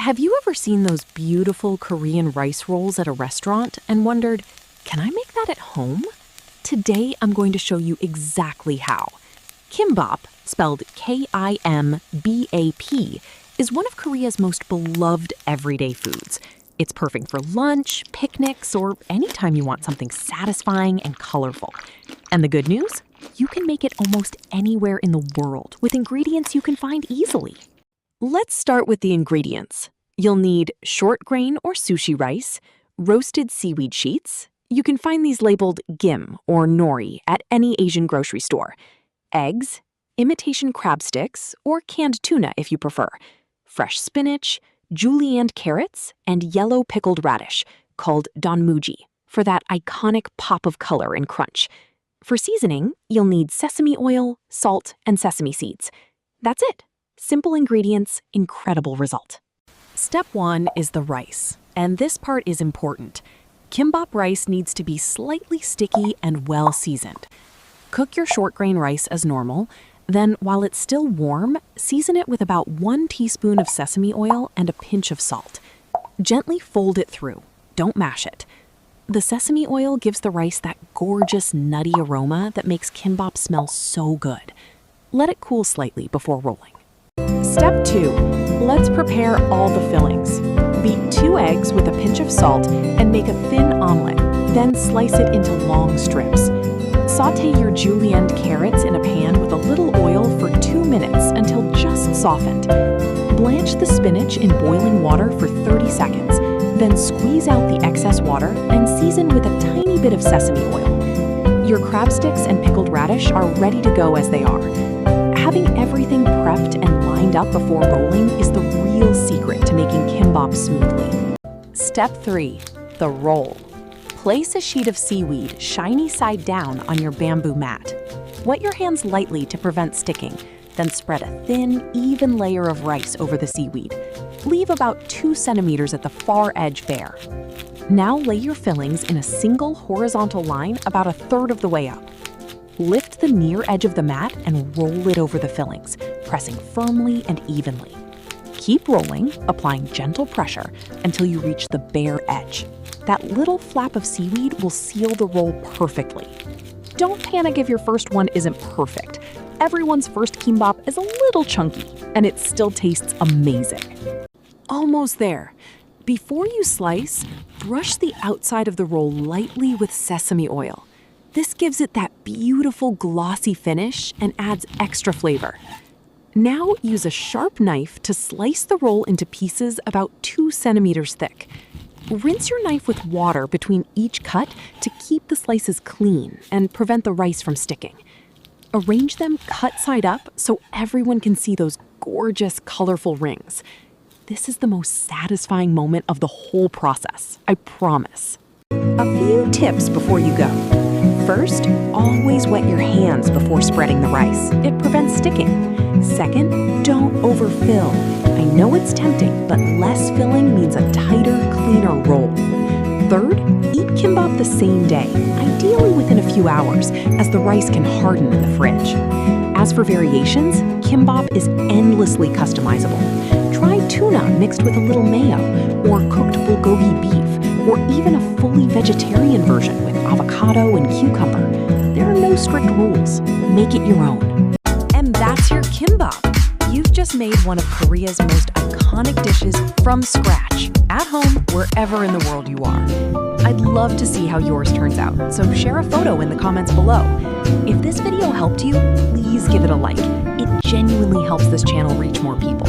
Have you ever seen those beautiful Korean rice rolls at a restaurant and wondered, can I make that at home? Today, I'm going to show you exactly how. Kimbap, spelled Kimbap, is one of Korea's most beloved everyday foods. It's perfect for lunch, picnics, or anytime you want something satisfying and colorful. And the good news? You can make it almost anywhere in the world with ingredients you can find easily. Let's start with the ingredients. You'll need short grain or sushi rice, roasted seaweed sheets. You can find these labeled gim or nori at any Asian grocery store. Eggs, imitation crab sticks, or canned tuna if you prefer. Fresh spinach, julienne carrots, and yellow pickled radish, called donmuji, for that iconic pop of color and crunch. For seasoning, you'll need sesame oil, salt, and sesame seeds. That's it. Simple ingredients, incredible result. Step 1 is the rice, and this part is important. Kimbap rice needs to be slightly sticky and well seasoned. Cook your short grain rice as normal, then while it's still warm, season it with about 1 teaspoon of sesame oil and a pinch of salt. Gently fold it through, don't mash it. The sesame oil gives the rice that gorgeous nutty aroma that makes kimbap smell so good. Let it cool slightly before rolling. Step 2. Let's prepare all the fillings. Beat 2 eggs with a pinch of salt and make a thin omelet, then slice it into long strips. Sauté your julienne carrots in a pan with a little oil for 2 minutes until just softened. Blanch the spinach in boiling water for 30 seconds, then squeeze out the excess water and season with a tiny bit of sesame oil. Your crab sticks and pickled radish are ready to go as they are. Having everything prepped and lined up before rolling is the real secret to making kimbap smoothly. Step 3. The roll. Place a sheet of seaweed shiny side down on your bamboo mat. Wet your hands lightly to prevent sticking, then spread a thin, even layer of rice over the seaweed. Leave about 2 centimeters at the far edge bare. Now lay your fillings in a single horizontal line about 1/3 of the way up. Lift the near edge of the mat and roll it over the fillings, pressing firmly and evenly. Keep rolling, applying gentle pressure until you reach the bare edge. That little flap of seaweed will seal the roll perfectly. Don't panic if your first one isn't perfect. Everyone's first kimbap is a little chunky, and it still tastes amazing. Almost there. Before you slice, brush the outside of the roll lightly with sesame oil. This gives it that beautiful glossy finish and adds extra flavor. Now use a sharp knife to slice the roll into pieces about 2 centimeters thick. Rinse your knife with water between each cut to keep the slices clean and prevent the rice from sticking. Arrange them cut side up so everyone can see those gorgeous, colorful rings. This is the most satisfying moment of the whole process, I promise. A few tips before you go. First, always wet your hands before spreading the rice. It prevents sticking. Second, don't overfill. I know it's tempting, but less filling means a tighter, cleaner roll. Third, eat kimbap the same day, ideally within a few hours, as the rice can harden in the fridge. As for variations, kimbap is endlessly customizable. Try tuna mixed with a little mayo, or cooked bulgogi beef, or even a fully vegetarian version with avocado and cucumber. There are no strict rules. Make it your own. And that's your kimbap. You've just made one of Korea's most iconic dishes from scratch, at home, wherever in the world you are. I'd love to see how yours turns out, so share a photo in the comments below. If this video helped you, please give it a like. It genuinely helps this channel reach more people.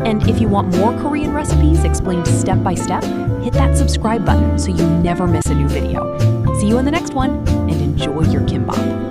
And if you want more Korean recipes explained step by step, hit that subscribe button so you never miss a new video. See you in the next one, and enjoy your kimbap.